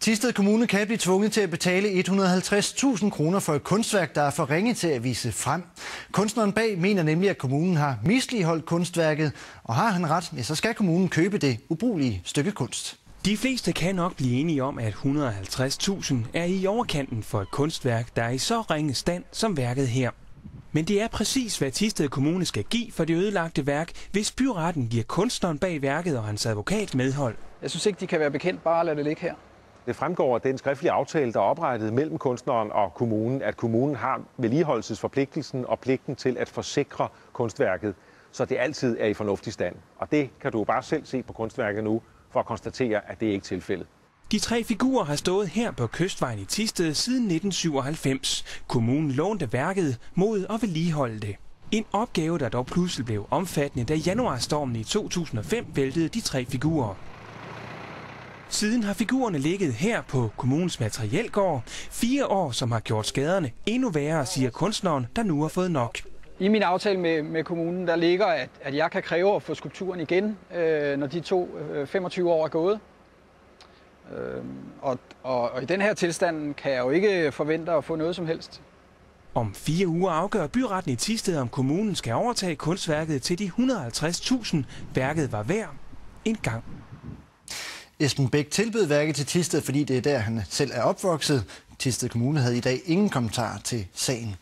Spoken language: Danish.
Thisted Kommune kan blive tvunget til at betale 150.000 kroner for et kunstværk, der er for ringe til at vise frem. Kunstneren bag mener nemlig, at kommunen har misligholdt kunstværket, og har han ret, ja, så skal kommunen købe det ubrugelige stykke kunst. De fleste kan nok blive enige om, at 150.000 er i overkanten for et kunstværk, der er i så ringe stand som værket her. Men det er præcis, hvad Thisted Kommune skal give for det ødelagte værk, hvis byretten giver kunstneren bag værket og hans advokat medhold. Jeg synes ikke, de kan være bekendt bare at lade det ligge her. Det fremgår af den skriftlige aftale, der er oprettet mellem kunstneren og kommunen, at kommunen har vedligeholdelsesforpligtelsen og pligten til at forsikre kunstværket, så det altid er i fornuftig stand. Og det kan du bare selv se på kunstværket nu, for at konstatere, at det ikke er tilfældet. De 3 figurer har stået her på Kystvejen i Thisted siden 1997. Kommunen lånte værket mod at vedligeholde det. En opgave, der dog pludselig blev omfattende, da januarstormen i 2005 væltede de 3 figurer. Siden har figurerne ligget her på kommunens materielgård. 4 år, som har gjort skaderne endnu værre, siger kunstneren, der nu har fået nok. I min aftale med kommunen, der ligger, at jeg kan kræve at få skulpturen igen, når de 25 år er gået. Og i den her tilstand kan jeg jo ikke forvente at få noget som helst. Om 4 uger afgør byretten i Thisted, om kommunen skal overtage kunstværket til de 150.000 værket var værd en gang. Esben Bæk tilbød værket til Thisted, fordi det er der, han selv er opvokset. Thisted Kommune havde i dag ingen kommentar til sagen.